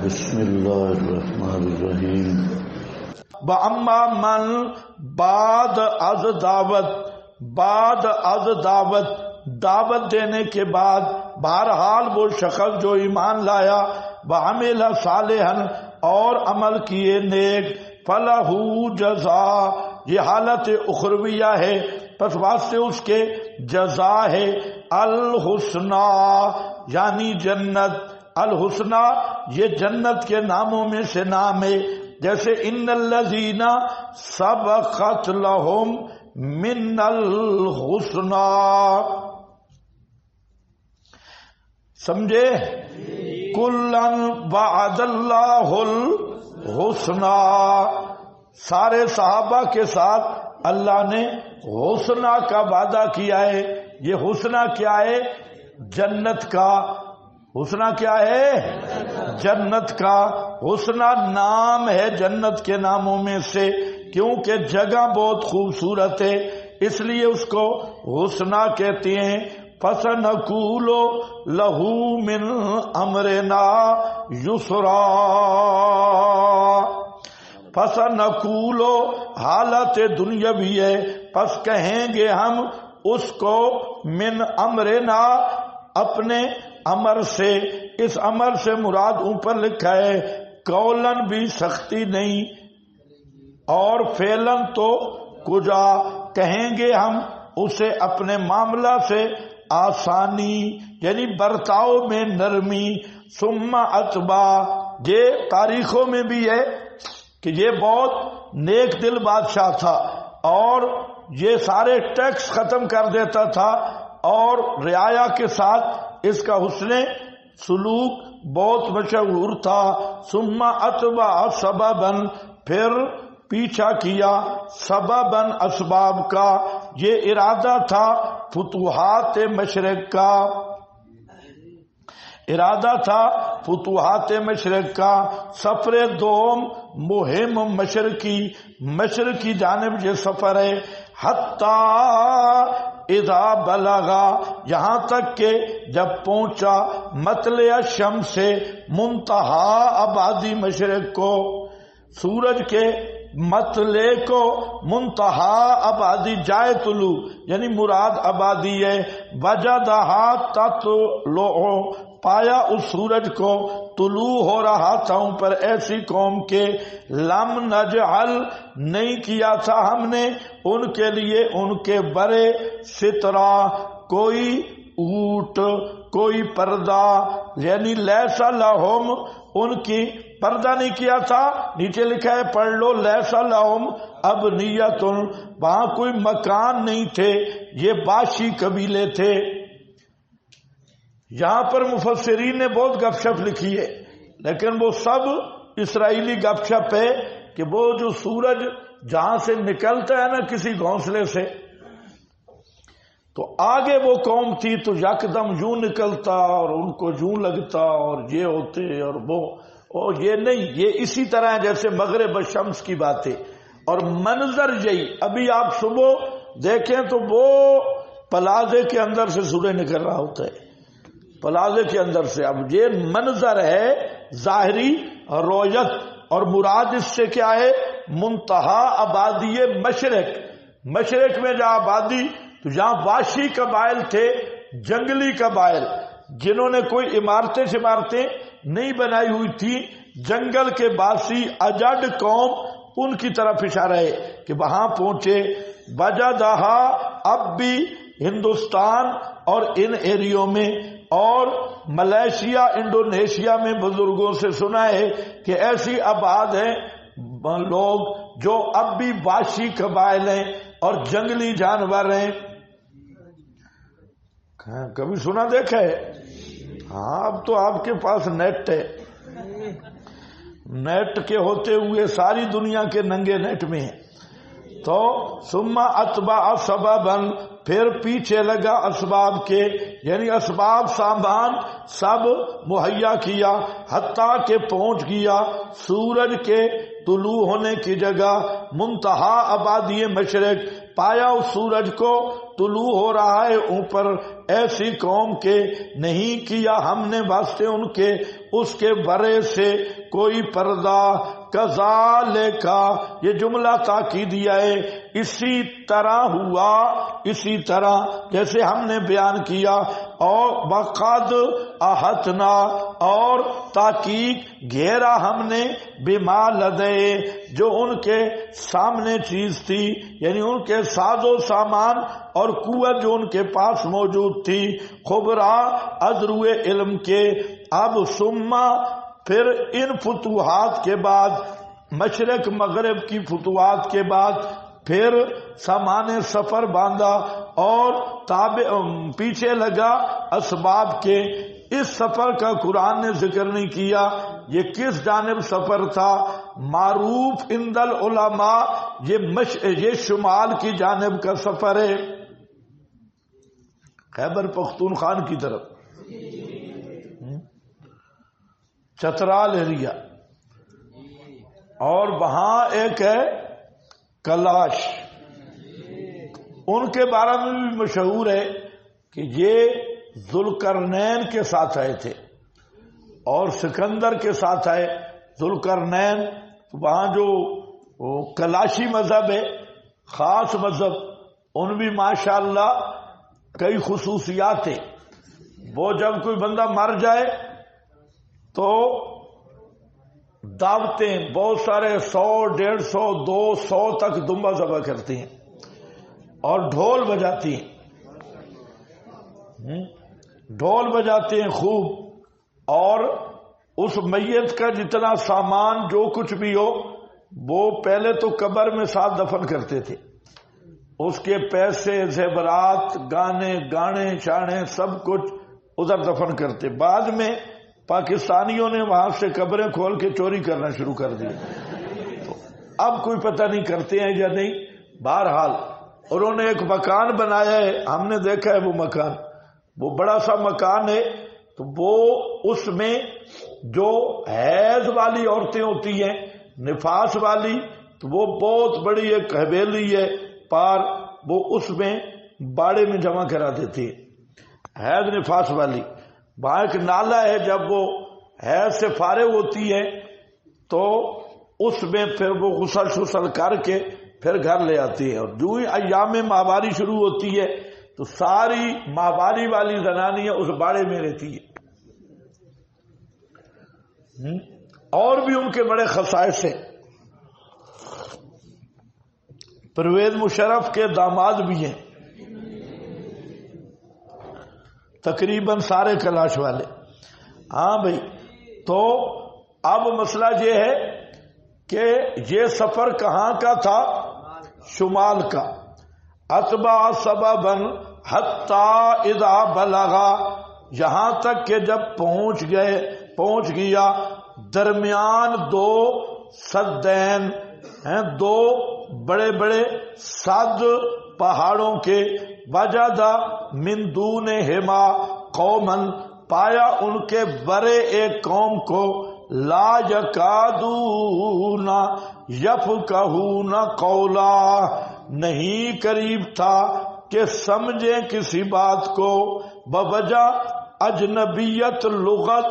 بسم اللہ الرحمن الرحیم۔ وَأَمَّا مَنْ بعد از دعوت دینے کے بعد بہرحال وہ شخص جو ایمان لایا وَعَمِلَ صَالِحًا اور عمل کیے نیک فَلَهُ جزا، یہ حالت اخرویہ ہے، پس واسطے اس کے جزا ہے الحسنہ یعنی جنت۔ الحسنہ یہ جنت کے ناموں میں سے نام ہے، جیسے ان الذین سبقت لہم من الحسنہ، سمجھے؟ کلن وعد اللہ الحسنہ، سارے صحابہ کے ساتھ اللہ نے حسنہ کا وعدہ کیا ہے۔ یہ حسنہ کیا ہے؟ جنت کا۔ حسنہ کیا ہے؟ جنت کا۔ حسنہ نام ہے جنت کے ناموں میں سے، کیونکہ جگہ بہت خوبصورت ہے اس لیے اس کو حسنہ کہتے ہیں۔ فَسَنَقُولُ لَهُ مِنْ أَمْرِنَا يُسْرًا، فَسَنَقُولُ حالت دنیاوی ہے، پس کہیں گے ہم اس کو من امرنا اپنے امر سے۔ اس امر سے مراد اوپر لکھا ہے قولن بھی سختی نہیں اور فعلن تو کجا، کہیں گے ہم اسے اپنے معاملہ سے آسانی یعنی برتاؤ میں نرمی۔ ثم اتبا، یہ تاریخوں میں بھی ہے کہ یہ بہت نیک دل بادشاہ تھا اور یہ سارے ٹیکس ختم کر دیتا تھا اور رعایا کے ساتھ اس کا حسن سلوک بہت مشہور تھا۔ ثم اتبع سببا، پھر پیچھا کیا سببا اسباب کا، یہ ارادہ تھا فتوحات مشرق کا، ارادہ تھا فتوحات مشرق کا۔ سفر دوم مہم مشرقی جانب یہ سفر ہے۔ حتیٰ اذا بلغا، یہاں تک کہ جب پہنچا مطلع شمس سے منتہا آبادی مشرق کو، سورج کے مطلع کو منتہا آبادی جائے طلوع یعنی مراد آبادی ہے۔ وجدہا تطلع، پایا اس سورج کو طلوع ہو رہا تھا ان پر ایسی قوم کے لم نجعل نہیں کیا تھا ہم نے ان کے لیے ان کے برے سترا، کوئی اوٹ کوئی پردہ، یعنی لیسا لہم ان کی پردہ نہیں کیا تھا۔ نیچے لکھا ہے پڑھ لو لیسا لہم ابنیۃ، وہاں کوئی مکان نہیں تھے، یہ باشی قبیلے تھے۔ یہاں پر مفسرین نے بہت گپ شپ لکھی ہے لیکن وہ سب اسرائیلی گپ شپ ہے کہ وہ جو سورج جہاں سے نکلتا ہے نا کسی گھونسلے سے، تو آگے وہ قوم تھی تو یکدم یوں نکلتا اور ان کو یوں لگتا اور یہ ہوتے اور وہ، اور یہ نہیں، یہ اسی طرح جیسے مغرب الشمس کی بات ہے۔ اور منظر یہی، ابھی آپ صبح دیکھیں تو وہ پلازے کے اندر سے سورج نکل رہا ہوتا ہے، پلازے کے اندر سے۔ اب یہ منظر ہے ظاہری رویت، اور مراد اس سے کیا ہے؟ منتہا آبادی مشرق میں جہاں آبادی، تو جہاں واشی قبائل تھے، جنگلی قبائل جنہوں نے کوئی عمارتیں نہیں بنائی ہوئی تھی، جنگل کے باسی اجڈ قوم، ان کی طرف اشارہ ہے کہ وہاں پہنچے۔ وجدہا، اب بھی ہندوستان اور ان ایریوں میں اور ملیشیا انڈونیشیا میں بزرگوں سے سنا ہے کہ ایسی آباد ہیں لوگ جو اب بھی واشی قبائل ہیں اور جنگلی جانور ہیں۔ کبھی سنا دیکھا ہے؟ ہاں، اب تو آپ کے پاس نیٹ ہے، نیٹ کے ہوتے ہوئے ساری دنیا کے ننگے نیٹ میں ہیں۔ تو ثم اتبع سببا، پھر پیچھے لگا اسباب کے، یعنی اسباب سامان سب مہیا کیا، حتیٰ کہ پہنچ گیا سورج کے طلوع ہونے کی جگہ منتہا آبادی مشرق، پایا اس سورج کو طلوع ہو رہا ہے اوپر ایسی قوم کے، نہیں کیا ہم نے واسطے ان کے اس کے برے سے کوئی پردہ، کذالک یہ جملہ تاکیدیہ ہے، اسی طرح ہوا، اسی طرح جیسے ہم نے بیان کیا، اور وقد احطنا اور تحقیق گھیرا ہم نے بما لدے جو ان کے سامنے چیز تھی، یعنی ان کے ساز و سامان اور قوت جو ان کے پاس موجود تھی، خبرا ازروئے علم کے۔ اب سما پھر ان فتوحات کے بعد، مشرق مغرب کی فتوحات کے بعد، پھر سامان سفر باندھا اور پیچھے لگا اسباب کے۔ اس سفر کا قرآن نے ذکر نہیں کیا، یہ کس جانب سفر تھا؟ معروف عند العلماء یہ شمال کی جانب کا سفر ہے، خیبر پختونخوا کی طرف، چترال ایریا، اور وہاں ایک ہے کلاش، ان کے بارے میں بھی مشہور ہے کہ یہ ذوالقرنین کے ساتھ آئے تھے اور سکندر کے ساتھ آئے۔ ذوالقرنین وہاں جو کلاشی مذہب ہے، خاص مذہب، ان بھی ماشاءاللہ کئی خصوصیات ہیں۔ وہ جب کوئی بندہ مر جائے تو دعوتیں بہت سارے 100 150 200 تک دمبا ذبح کرتی ہیں اور ڈھول بجاتی ہیں، ڈھول بجاتے ہیں خوب، اور اس میت کا جتنا سامان جو کچھ بھی ہو وہ پہلے تو قبر میں ساتھ دفن کرتے تھے، اس کے پیسے زیورات گانے چانے سب کچھ ادھر دفن کرتے۔ بعد میں پاکستانیوں نے وہاں سے قبریں کھول کے چوری کرنا شروع کر دی، تو اب کوئی پتہ نہیں کرتے ہیں یا نہیں۔ بہرحال انہوں نے ایک مکان بنایا ہے، ہم نے دیکھا ہے وہ مکان، وہ بڑا سا مکان ہے، تو وہ اس میں جو حیض والی عورتیں ہوتی ہیں، نفاس والی، تو وہ بہت بڑی ایک حویلی ہے پار، وہ اس میں باڑے میں جمع کرا دیتی ہے حیض نفاس والی۔ وہاں ایک نالا ہے، جب وہ حیض سے فارغ ہوتی ہے تو اس میں پھر وہ غسل کر کے پھر گھر لے آتی ہے، اور جو ہی ایام ماہواری شروع ہوتی ہے تو ساری ماہواری والی زنانیاں اس باڑے میں رہتی ہے۔ اور بھی ان کے بڑے خصائص ہیں۔ پرویز مشرف کے داماد بھی ہیں، تقریباً سارے کلاش والے۔ ہاں بھائی، تو اب مسئلہ یہ ہے کہ یہ سفر کہاں کا تھا؟ شمال کا۔ اتبع سببا حتی اذا بلغا، یہاں تک کہ جب پہنچ گیا درمیان دو سدین ہیں، دو بڑے بڑے سد پہاڑوں کے، وجدا من دونہما قوما، پایا ان کے برے ایک قوم کو، لا یکادون یفقہون قولا، نہیں قریب تھا کہ سمجھیں کسی بات کو، بوجہ اجنبیت لغت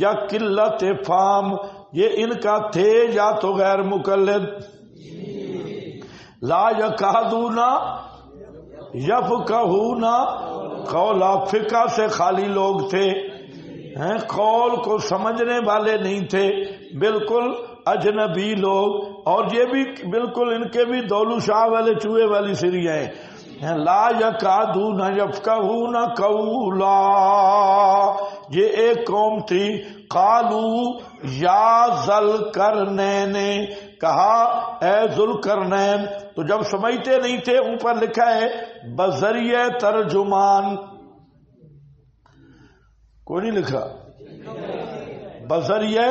یا قلت فہم، یہ ان کا تھے یا تو غیر مقلد۔ لا یکادون یفقہون قولا، فقہ سے خالی لوگ تھے، قول کو سمجھنے والے نہیں تھے، بالکل اجنبی لوگ، اور یہ بھی بالکل ان کے بھی دولو شاہ والے چوہے والی سریاں ہیں۔ لا یکادون یفقہون قولا، یہ ایک قوم تھی۔ قالو یا ذوالقرنین، کہا اے ذوالقرنین، تو جب سمجھتے نہیں تھے، اوپر لکھا ہے بذریعہ ترجمان، کوئی نہیں لکھا، بذریعہ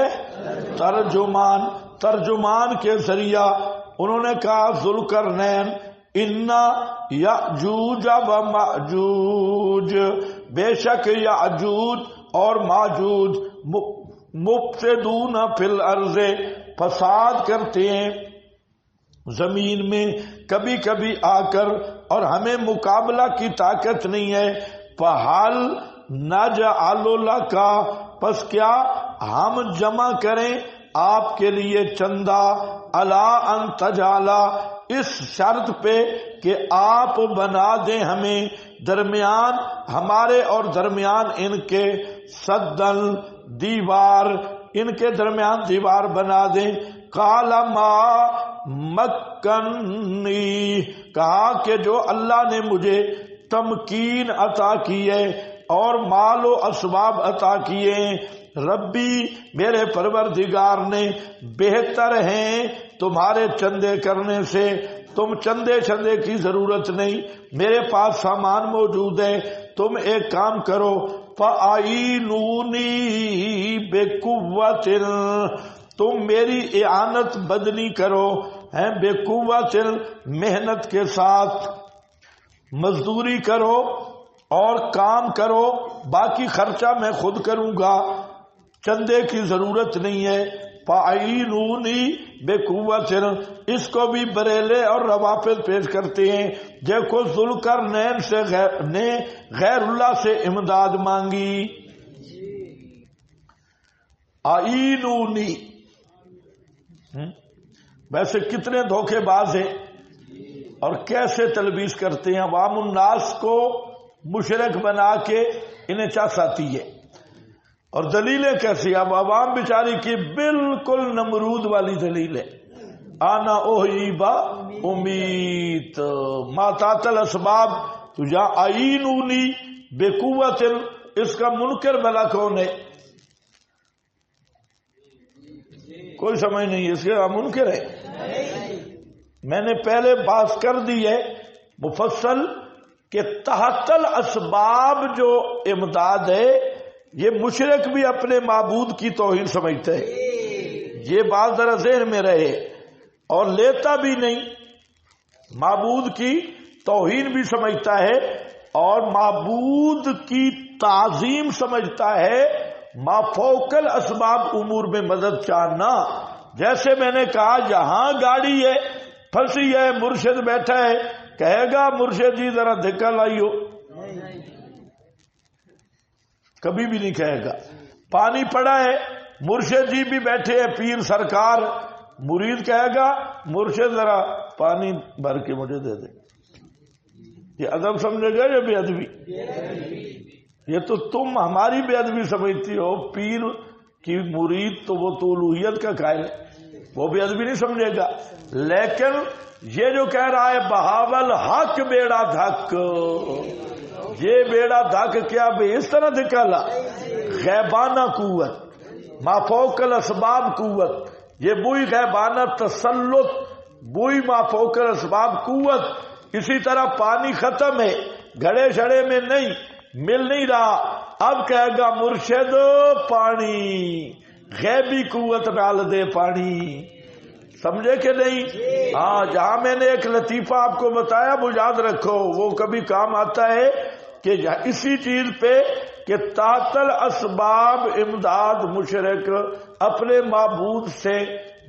ترجمان کے ذریعہ انہوں نے کہا ذوالقرنین، انا یاجوج و ماجوج، بے شک یاجوج اور ماجوج مفسدون فی الارض، فساد کرتے ہیں زمین میں کبھی کبھی آ کر، اور ہمیں مقابلہ کی طاقت نہیں ہے. فَحَلْ نَجْعَلُ لَكَ، پس کیا ہم جمع کریں آپ کے لیے چندہ، عَلَىٰ أَن تَجْعَلَ، اس شرط پہ کہ آپ بنا دیں ہمیں درمیان ہمارے اور درمیان ان کے سدن، دیوار، ان کے درمیان دیوار بنا دیں. قال ما مکنی، کہا کہ جو اللہ نے مجھے تمکین عطا کی ہے اور مال و اسباب عطا کیے ہیں، ربی میرے پروردگار نے، بہتر ہیں تمہارے چندے کرنے سے. تم چندے کی ضرورت نہیں، میرے پاس سامان موجود ہے. تم ایک کام کرو، فَأَعِینُونِی بِقُوَّةٍ، تم میری اعانت بدنی کرو، بِقُوَّةٍ، محنت کے ساتھ، مزدوری کرو اور کام کرو، باقی خرچہ میں خود کروں گا، چندے کی ضرورت نہیں ہے. فَأَعِینُونِی بِقُوَّةٍ، اس کو بھی بریلے اور روافض پیش کرتے ہیں. دیکھو ذوالقرنین سے نے غیر اللہ سے امداد مانگی. اعینونی، ویسے کتنے دھوکے باز ہیں اور کیسے تلبیس کرتے ہیں. عوام الناس کو مشرک بنا کے انہیں چاس آتی ہے، اور دلیلیں کیسی؟ اب عوام بیچاری کی بالکل نمرود والی دلیل ہے. آنا اوہی با امید ما تعطل اسباب، تو جہاں اعینونی بقوت، اس کا منکر بلا کون ہے؟ کوئی سمجھ نہیں، اس کا منکر ہے. میں نے پہلے بات کر دی ہے مفصل کہ تحت الاسباب جو امداد ہے، یہ مشرک بھی اپنے معبود کی توہین سمجھتا ہے. یہ بات ذرا ذہن میں رہے، اور لیتا بھی نہیں، معبود کی توہین بھی سمجھتا ہے اور معبود کی تعظیم سمجھتا ہے. ما فوق الاسباب امور میں مدد چاہنا، جیسے میں نے کہا یہاں گاڑی ہے پھنسی ہے، مرشد بیٹھا ہے، کہے گا مرشد جی ذرا دھکا لائیو؟ کبھی بھی نہیں کہے گا. پانی پڑا ہے، مرشد جی بھی بیٹھے ہیں، پیر سرکار، مرید کہے گا مرشد ذرا پانی بھر کے مجھے دے دے. یہ ادب سمجھے گا یا بے ادبی؟ یہ تو تم ہماری بے ادبی سمجھتی ہو. پیر کی مرید تو وہ تو الوہیت کا قائل ہے، وہ بے ادبی نہیں سمجھے گا. لیکن یہ جو کہہ رہا ہے بہاول حق بیڑا دھک، یہ بیڑا دھک کیا بے اس طرح نکالا؟ غیبانہ قوت، ما فوق الاسباب قوت، یہ بوئی غیبانہ تسلط، بوئی ما فوق الاسباب قوت. اسی طرح پانی ختم ہے، گھڑے شڑے میں نہیں، مل نہیں رہا، اب کہے گا مرشد پانی، غیبی قوت ڈال دے پانی. سمجھے کہ نہیں؟ ہاں، جہاں میں نے ایک لطیفہ آپ کو بتایا وہ یاد رکھو، وہ کبھی کام آتا ہے کہ اسی چیز پہ کہ تحت الاسباب امداد مشرک اپنے معبود سے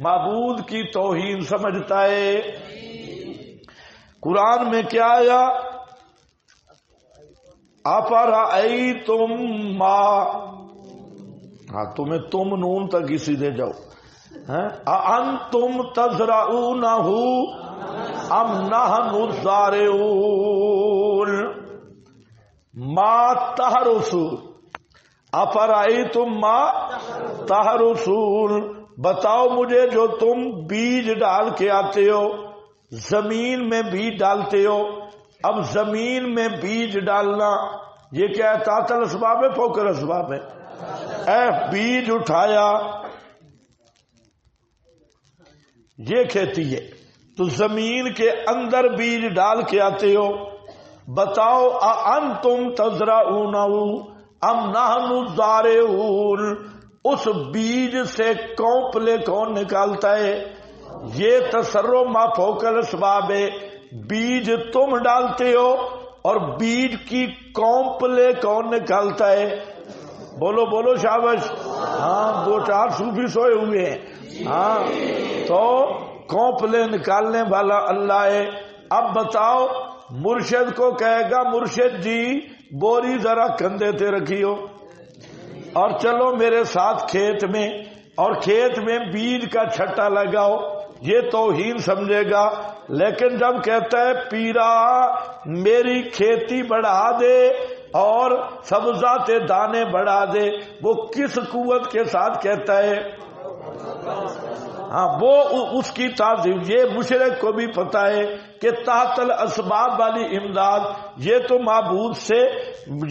معبود کی توہین سمجھتا ہے. قرآن میں کیا آیا؟ افرأیتم ما، ہاں تمہیں تم نون تک ہی سیدھے جاؤ. اانتم تزرعونہ ام نحن الزارعون ما تحرثون. افرأیتم ما تحرثون، بتاؤ مجھے جو تم بیج ڈال کے آتے ہو، زمین میں بیج ڈالتے ہو. اب زمین میں بیج ڈالنا یہ کیا ہے؟ تحت الاسباب ہے فوق الاسباب ہے؟ بیج اٹھایا، یہ کھیتی ہے، تو زمین کے اندر بیج ڈال کے آتے ہو. بتاؤ اانتم تزرعونہ ام نحن الزارعون، اس بیج سے کونپلے کون نکالتا ہے؟ یہ تصرف ما فوق الاسباب ہے. بیج تم ڈالتے ہو اور بیج کی کونپلے کون نکالتا ہے؟ بولو بولو شابش. ہاں، دو چار صوفی سوئے ہوئے ہیں. ہاں، تو کونپلے نکالنے والا اللہ ہے۔ اب بتاؤ، مرشد کو کہے گا مرشد جی بوری ذرا کندھے تے رکھیو اور چلو میرے ساتھ کھیت میں، اور کھیت میں بیج کا چھٹا لگاؤ، یہ توہین سمجھے گا۔ لیکن جب کہتا ہے پیرا میری کھیتی بڑھا دے اور سبزات دانے بڑھا دے، وہ کس قوت کے ساتھ کہتا ہے؟ ہاں، وہ اس کی تعظیم۔ یہ مشرک کو بھی پتہ ہے کہ تحت الاسباب والی امداد یہ تو معبود سے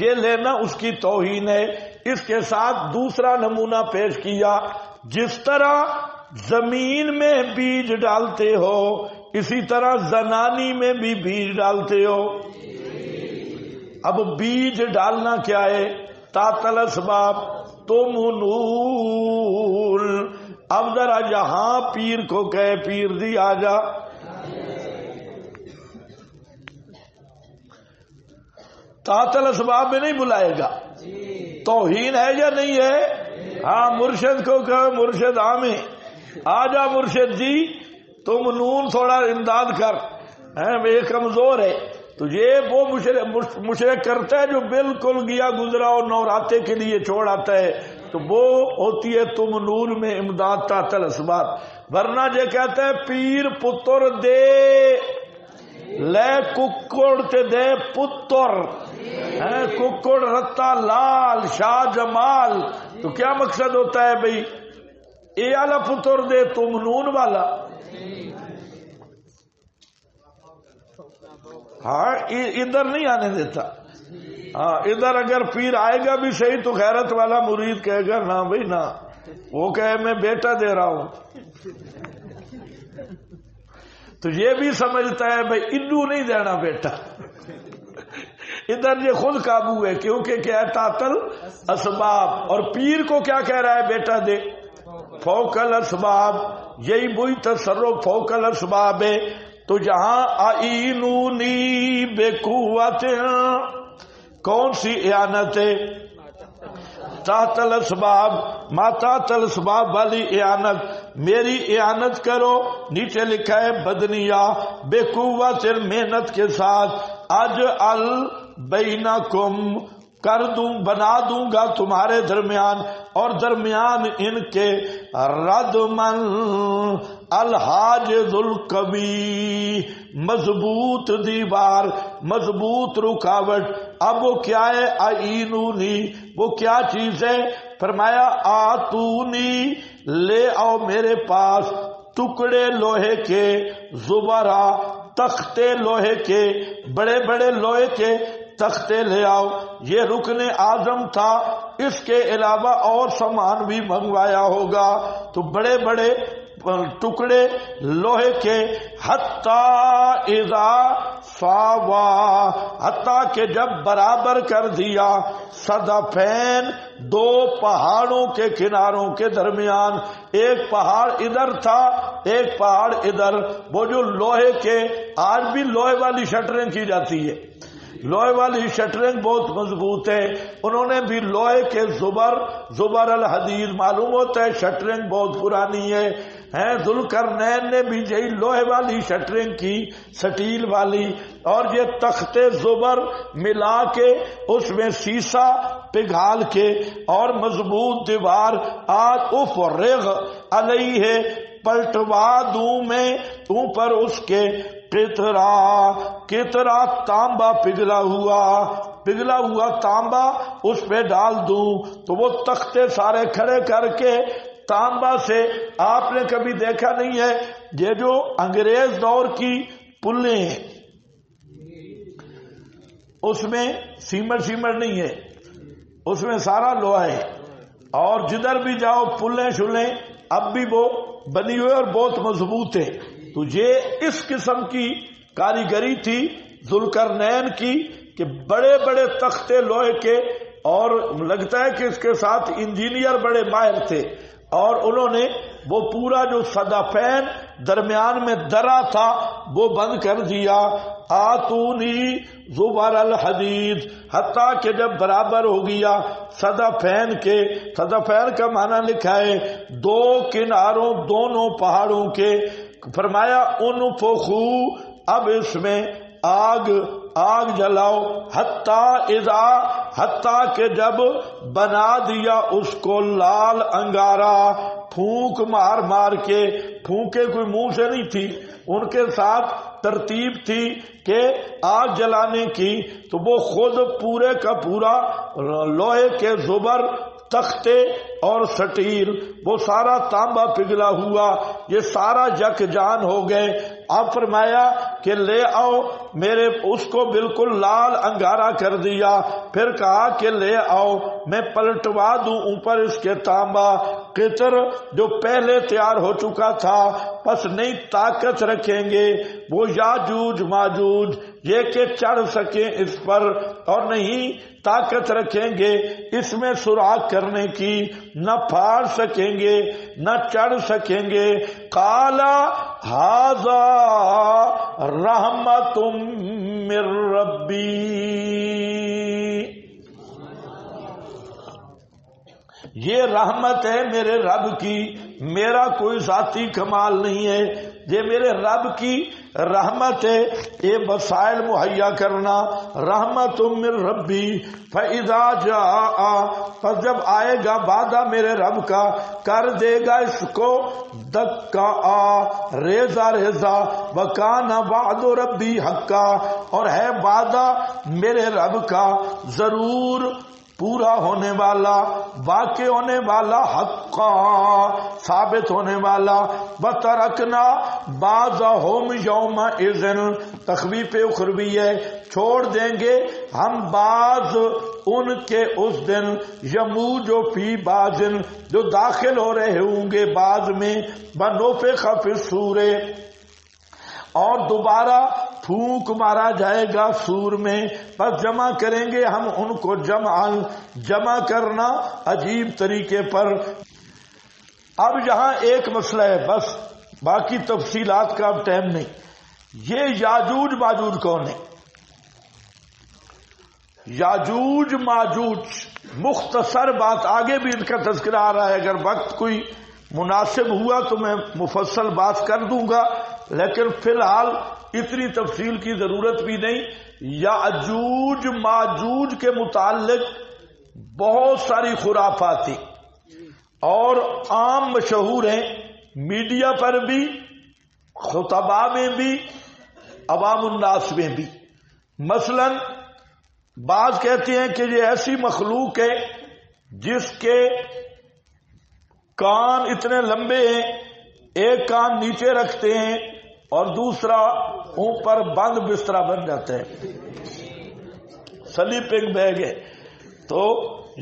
یہ لینا اس کی توہین ہے۔ اس کے ساتھ دوسرا نمونہ پیش کیا، جس طرح زمین میں بیج ڈالتے ہو اسی طرح زنانی میں بھی بیج ڈالتے ہو۔ اب بیج ڈالنا کیا ہے؟ تحت الاسباب تم نور۔ اب ذرا یہاں پیر کو کہے پیر دی آ جا، تحت الاسباب میں نہیں بلائے گا۔ توہین ہے یا نہیں ہے؟ ہاں، مرشد کو کہو مرشد آمیں آ جا، مرشد جی تم نون تھوڑا امداد کر، یہ کمزور ہے۔ تو یہ وہ مشرک کرتا ہے جو بالکل گیا گزرا اور نوراتے کے لیے چھوڑ آتا ہے، تو وہ ہوتی ہے تم نور میں امداد تحت الاسباب۔ ورنہ یہ کہتا ہے پیر پتر دے لے ککڑ تے دے پتر، ککڑ رتا لال شاہ جمال، تو کیا مقصد ہوتا ہے بھئی اے والا پتر دے تم نون والا؟ ہاں، ادھر نہیں آنے دیتا۔ ہاں، ادھر اگر پیر آئے گا بھی صحیح تو غیرت والا مرید کہے گا نا بھائی نا، وہ کہے میں بیٹا دے رہا ہوں، تو یہ بھی سمجھتا ہے بھائی انو نہیں دینا بیٹا۔ ادھر یہ خود قابو ہے کیونکہ کیا ہے تعطل اسباب، اور پیر کو کیا کہہ رہا ہے بیٹا دے فوق الاسباب، یہی وہی تصرف فوق الاسباب ہے۔ تو جہاں اعینونی بے قوت، کون سی اعانت ہے؟ تحت الاسباب، ما تحت الاسباب والی اعانت، میری اعانت کرو۔ نیچے لکھا ہے بدنیا بے قوت، محنت کے ساتھ، اجعل بینکم، کر دوں بنا دوں گا تمہارے درمیان اور درمیان ان کے ردمن الحاجز القوی، مضبوط دیوار، مضبوط رکاوٹ۔ اب وہ کیا ہے؟ اعینونی، وہ کیا چیز ہے؟ فرمایا آتونی، لے آؤ میرے پاس ٹکڑے لوہے کے، زبرا، تختے لوہے کے، بڑے بڑے لوہے کے تختے لے آؤ۔ یہ رکن اعظم تھا، اس کے علاوہ اور سامان بھی منگوایا ہوگا، تو بڑے بڑے ٹکڑے لوہے کے، حتی اذا ساوا، حتی کہ جب برابر کر دیا، صدفین، دو پہاڑوں کے کناروں کے درمیان، ایک پہاڑ ادھر تھا ایک پہاڑ ادھر۔ وہ جو لوہے کے، آج بھی لوہے والی شٹرنگ کی جاتی ہے، لوہے والی شٹرنگ بہت مضبوط ہے، انہوں نے بھی لوہے کے زبر الحدید، معلوم ہوتا ہے شٹرنگ بہت پرانی ہے۔ ذوالقرنین نے بھی یہی لوہے والی شٹرنگ کی، سٹیل والی، اور یہ تختے زبر ملا کے اس میں سیسا پگھال کے اور مضبوط دیوار، آج افرغ علیہ، پلٹوا دوں میں اوپر اس کے، قطرہ تانبا پگھلا ہوا تانبا اس پہ ڈال دوں۔ تو وہ تختے سارے کھڑے کر کے تانبا سے، آپ نے کبھی دیکھا نہیں ہے یہ جو انگریز دور کی پلیں ہیں اس میں سیمنٹ نہیں ہے، اس میں سارا لوہا ہے، اور جدھر بھی جاؤ پلیں شلیں اب بھی وہ بنی ہوئی اور بہت مضبوط ہے۔ تو یہ اس قسم کی کاریگری تھی ذوالقرنین کی کہ بڑے بڑے تختے لوہے کے، اور لگتا ہے کہ اس کے ساتھ انجینئر بڑے ماہر تھے، اور انہوں نے وہ پورا جو صدفین درمیان میں درا تھا وہ بند کر دیا۔ آتونی زبر الحدید، حتیٰ کہ جب برابر ہو گیا صدفین کے، صدفین کا معنی لکھا ہے دو کناروں دونوں پہاڑوں کے، فرمایا انفخو، اب اس میں آگ جلاؤ، حتیٰ کہ جب بنا دیا اس کو لال انگارا، پھونک مار مار کے، پھونکے کوئی منہ سے نہیں تھی، ان کے ساتھ ترتیب تھی کہ آگ جلانے کی، تو وہ خود پورے کا پورا لوہے کے زبر، تختے اور سٹیل، وہ سارا تانبا پگھلا ہوا، یہ سارا یک جان ہو گئے۔ اب فرمایا کہ لے آؤ، میرے اس کو بالکل لال انگارا کر دیا، پھر کہا کہ لے آؤ میں پلٹوا دوں اوپر اس کے تانبا، قطر جو پہلے تیار ہو چکا تھا، پس نہیں طاقت رکھیں گے وہ یاجوج ماجوج یہ کہ چڑھ سکیں اس پر، اور نہیں طاقت رکھیں گے اس میں سوراخ کرنے کی، نہ پھاڑ سکیں گے نہ چڑھ سکیں گے۔ قالا ھذا رحمۃ من ربی، یہ رحمت ہے میرے رب کی، میرا کوئی ذاتی کمال نہیں ہے، یہ میرے رب کی رحمت ہے، یہ وسائل مہیا کرنا، رحمت من ربی۔ فَإِذَا جَاءَ، پس جب آئے گا وعدہ میرے رب کا، کر دے گا اس کو دکا ریزہ ریزہ، وَكَانَ وَعْدُ رَبِّي حَقًّا، اور ہے وعدہ میرے رب کا ضرور پورا ہونے والا، واقع ہونے والا، حقا ثابت ہونے والا۔ وَتَرَكْنَا بَعْضَهُمْ يَوْمَئِذٍ، تخویف اخروی ہے، چھوڑ دیں گے ہم بعض ان کے اس دن، یموج فی بعض، جو داخل ہو رہے ہوں گے بعض میں، وَنُفِخَ فِی الصُّورِ، اور دوبارہ پھونک مارا جائے گا سور میں، پس جمع کریں گے ہم ان کو جمع کرنا عجیب طریقے پر۔ اب یہاں ایک مسئلہ ہے بس، باقی تفصیلات کا اب ٹائم نہیں۔ یہ یاجوج ماجوج کون ہے؟ یاجوج ماجوج، مختصر بات، آگے بھی ان کا تذکرہ آ رہا ہے، اگر وقت کوئی مناسب ہوا تو میں مفصل بات کر دوں گا، لیکن فی الحال اتنی تفصیل کی ضرورت بھی نہیں۔ یاجوج ماجوج کے متعلق بہت ساری خرافات تھی اور عام مشہور ہیں، میڈیا پر بھی، خطبہ میں بھی، عوام الناس میں بھی۔ مثلا بعض کہتے ہیں کہ یہ ایسی مخلوق ہے جس کے کان اتنے لمبے ہیں، ایک کان نیچے رکھتے ہیں اور دوسرا اوپر بند بستر بن جاتا ہے، سلیپنگ بیگ ہے، تو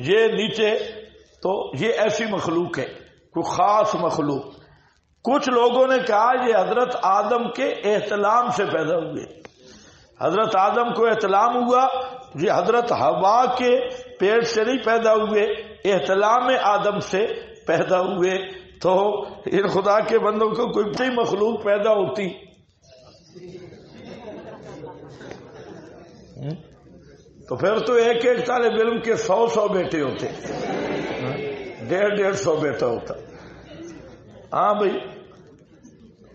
یہ نیچے، تو یہ ایسی مخلوق ہے، کوئی خاص مخلوق۔ کچھ لوگوں نے کہا یہ حضرت آدم کے احتلام سے پیدا ہوئے، حضرت آدم کو احتلام ہوا، یہ حضرت حوا کے پیٹ سے نہیں پیدا ہوئے، احتلام آدم سے پیدا ہوئے۔ تو ان خدا کے بندوں کو کوئی بھی مخلوق پیدا ہوتی تو پھر تو ایک ایک طالب علم کے 100 بیٹے ہوتے، 150 بیٹا ہوتا۔ ہاں بھائی،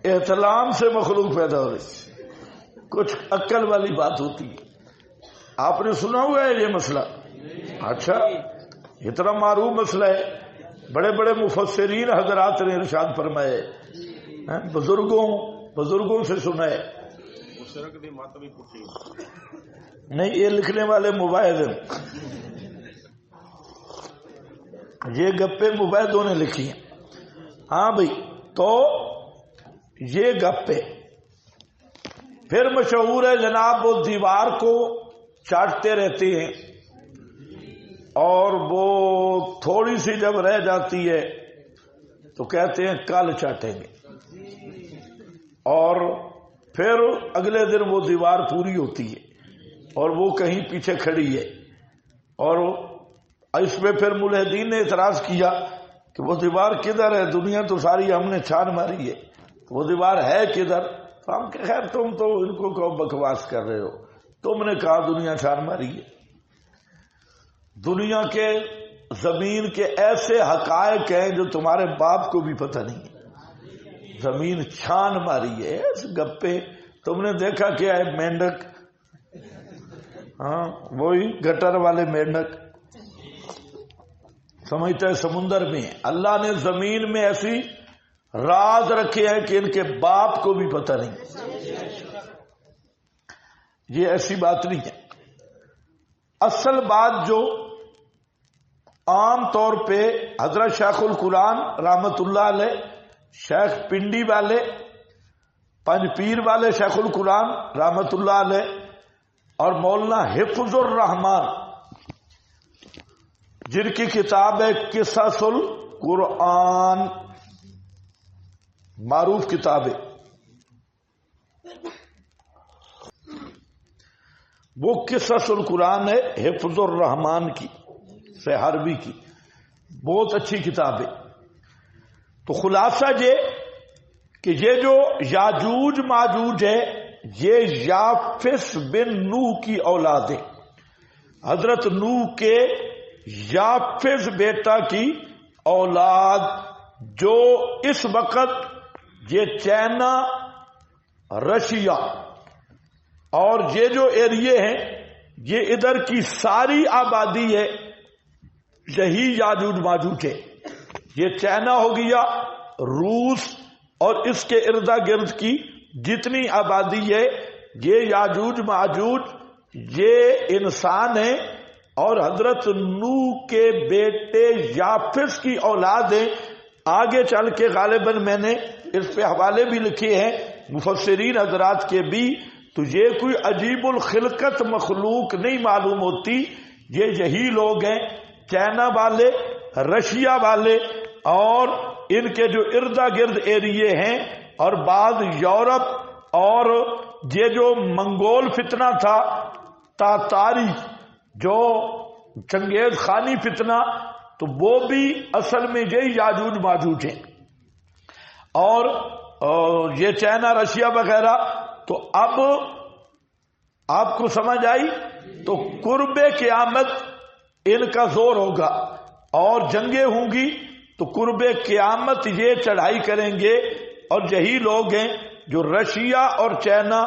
احتلام سے مخلوق پیدا ہو رہی، کچھ عقل والی بات ہوتی ہے۔ آپ نے سنا ہوا ہے یہ مسئلہ؟ اچھا، اتنا معروف مسئلہ ہے، بڑے بڑے مفسرین حضرات نے ارشاد فرمائے، بزرگوں سے سنا ہے، نہیں یہ لکھنے والے مباحث ہیں، یہ گپے مباحثوں نے لکھی ہیں۔ ہاں بھائی، تو یہ گپے پھر مشہور ہے جناب، وہ دیوار کو چاٹتے رہتے ہیں اور وہ تھوڑی سی جب رہ جاتی ہے تو کہتے ہیں کل چاٹیں گے، اور پھر اگلے دن وہ دیوار پوری ہوتی ہے اور وہ کہیں پیچھے کھڑی ہے، اور اس پہ پھر ملحدین نے اعتراض کیا کہ وہ دیوار کدھر ہے، دنیا تو ساری ہم نے چھان ماری ہے، وہ دیوار ہے کدھر؟ تو ہم کہ خیر تم تو ان کو کہو بکواس کر رہے ہو، تم نے کہا دنیا چھان ماری ہے۔ دنیا کے زمین کے ایسے حقائق ہیں جو تمہارے باپ کو بھی پتہ نہیں ہے، زمین چھان ماری ہے اس گپے. تم نے دیکھا کیا ہے مینڈک؟ ہاں وہی گٹر والے مینڈک سمجھتا ہے سمندر میں. اللہ نے زمین میں ایسی راز رکھے ہیں کہ ان کے باپ کو بھی پتہ نہیں. یہ ایسی بات نہیں ہے. اصل بات جو عام طور پہ حضرت شیخ القرآن رحمت اللہ علیہ، شیخ پنڈی والے، پنج پیر والے شیخ القرآن رحمت اللہ علیہ، اور مولانا حفظ الرحمان جن کی کتاب ہے قصص القرآن، معروف کتاب ہے، وہ قصص القرآن ہے حفظ الرحمان کی سہروی کی، بہت اچھی کتاب ہے. تو خلاصہ یہ کہ یہ جو یاجوج ماجوج ہے یہ یافس بن نوح کی اولاد ہے. حضرت نوح کے یافس بیٹا کی اولاد، جو اس وقت یہ چائنا، رشیا اور یہ جو ایریے ہیں یہ ادھر کی ساری آبادی ہے، یہی یاجوج ماجوج ہے. یہ چائنا ہو گیا، روس اور اس کے ارد گرد کی جتنی آبادی ہے یہ یاجوج ماجوج یہ انسان ہیں، اور حضرت نوح کے بیٹے یافس کی اولاد ہیں. آگے چل کے غالباً میں نے اس پہ حوالے بھی لکھے ہیں مفسرین حضرات کے بھی. تو یہ کوئی عجیب الخلقت مخلوق نہیں معلوم ہوتی، یہ یہی لوگ ہیں، چائنا والے، رشیا والے، اور ان کے جو ارد گرد ایریے ہیں، اور بعض یورپ، اور یہ جو منگول فتنہ تھا تاتاری، جو چنگیز خانی فتنہ، تو وہ بھی اصل میں یہی یاجوج ماجوج ہیں. اور یہ چائنا، رشیا وغیرہ. تو اب آپ کو سمجھ آئی؟ تو قرب قیامت ان کا زور ہوگا اور جنگیں ہوں گی، تو قرب قیامت یہ چڑھائی کریں گے. اور یہی لوگ ہیں جو رشیا اور چائنا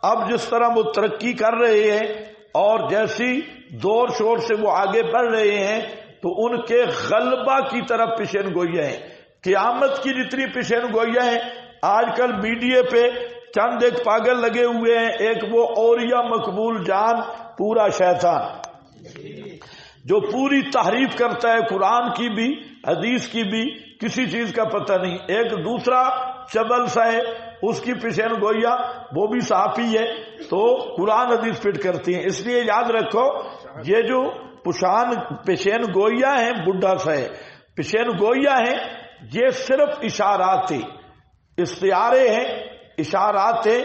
اب جس طرح وہ ترقی کر رہے ہیں اور جیسی زور شور سے وہ آگے بڑھ رہے ہیں، تو ان کے غلبہ کی طرف پیشین گوئیاں ہیں. قیامت کی جتنی پیشین گوئیاں ہیں، آج کل میڈیا پہ چند ایک پاگل لگے ہوئے ہیں. ایک وہ اوریا مقبول جان پورا شیطان جو پوری تحریف کرتا ہے، قرآن کی بھی حدیث کی بھی، کسی چیز کا پتہ نہیں. ایک دوسرا چبل سا ہے، اس کی پیشین گوئیاں، وہ بھی صحافی ہے، تو قرآن حدیث فٹ کرتی ہیں. اس لیے یاد رکھو یہ جو پیشین گوئیاں ہیں، بڈھا سا ہے، پیشین گوئیاں ہیں، یہ صرف اشارات ہیں، استعارے ہیں، اشارات ہیں.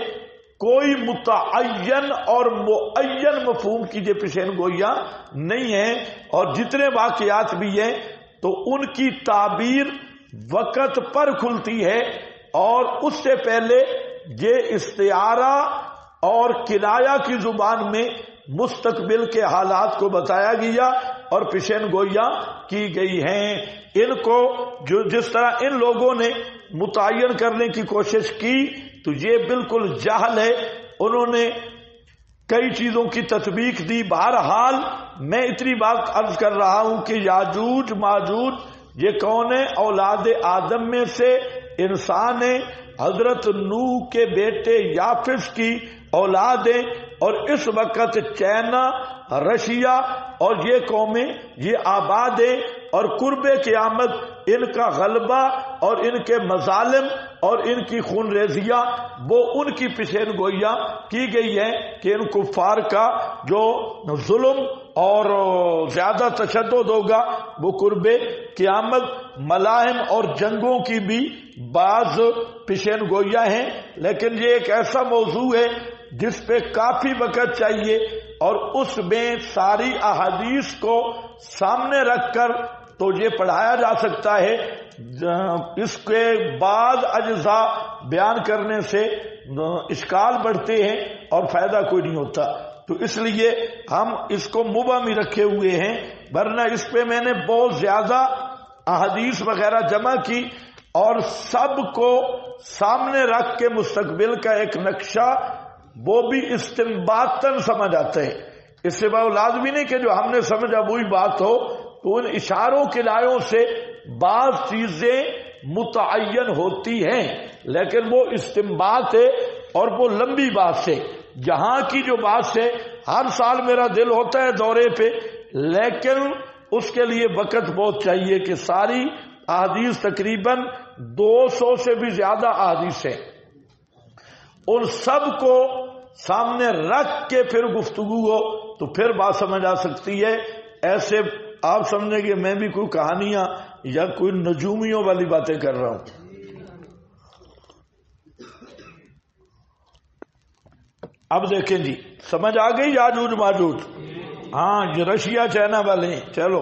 کوئی متعین اور معین مفہوم کی یہ پیشین گوئیاں نہیں ہیں. اور جتنے واقعات بھی ہیں تو ان کی تعبیر وقت پر کھلتی ہے، اور اس سے پہلے یہ استعارہ اور کنایہ کی زبان میں مستقبل کے حالات کو بتایا گیا اور پیشین گوئیاں کی گئی ہیں. ان کو جو جس طرح ان لوگوں نے متعین کرنے کی کوشش کی تو یہ بالکل جہل ہے. انہوں نے کئی چیزوں کی تطبیق دی. بہرحال میں اتنی بات عرض کر رہا ہوں کہ یاجوج ماجوج یہ کون ہے؟ اولاد آدم میں سے انسان ہیں، حضرت نوح کے بیٹے یافس کی اولاد ہیں. اور اس وقت چائنا، رشیا اور یہ قومیں یہ آباد ہیں، اور قرب قیامت ان کا غلبہ اور ان کے مظالم اور ان کی خون ریزیاں وہ ان کی پیشین گوئیاں کی گئی ہیں کہ ان کفار کا جو ظلم اور زیادہ تشدد ہوگا وہ قرب قیامت. ملاحم اور جنگوں کی بھی بعض پیشین گوئیاں ہیں، لیکن یہ ایک ایسا موضوع ہے جس پہ کافی وقت چاہیے، اور اس میں ساری احادیث کو سامنے رکھ کر تو یہ پڑھایا جا سکتا ہے. اس کے بعد اجزاء بیان کرنے سے اشکال بڑھتے ہیں اور فائدہ کوئی نہیں ہوتا. تو اس لیے ہم اس کو مبہم رکھے ہوئے ہیں، ورنہ اس پہ میں نے بہت زیادہ احادیث وغیرہ جمع کی اور سب کو سامنے رکھ کے مستقبل کا ایک نقشہ وہ بھی استنباطاً سمجھ آتے ہیں. اس سے بات لازمی نہیں کہ جو ہم نے سمجھا وہی بات ہو، تو ان اشاروں کے لائوں سے بعض چیزیں متعین ہوتی ہیں، لیکن وہ استنباط ہے اور وہ لمبی بات ہے. جہاں کی جو بات ہے، ہر سال میرا دل ہوتا ہے دورے پہ، لیکن اس کے لیے وقت بہت چاہیے کہ ساری احادیث تقریباً 200 سے بھی زیادہ احادیث ہیں، ان سب کو سامنے رکھ کے پھر گفتگو ہو تو پھر بات سمجھ آ سکتی ہے. ایسے آپ سمجھیں کہ میں بھی کوئی کہانیاں یا کوئی نجومیوں والی باتیں کر رہا ہوں. اب دیکھیں جی، سمجھ آ گئی یاجوج ماجوج؟ ہاں، یہ رشیا چائنا والے ہیں. چلو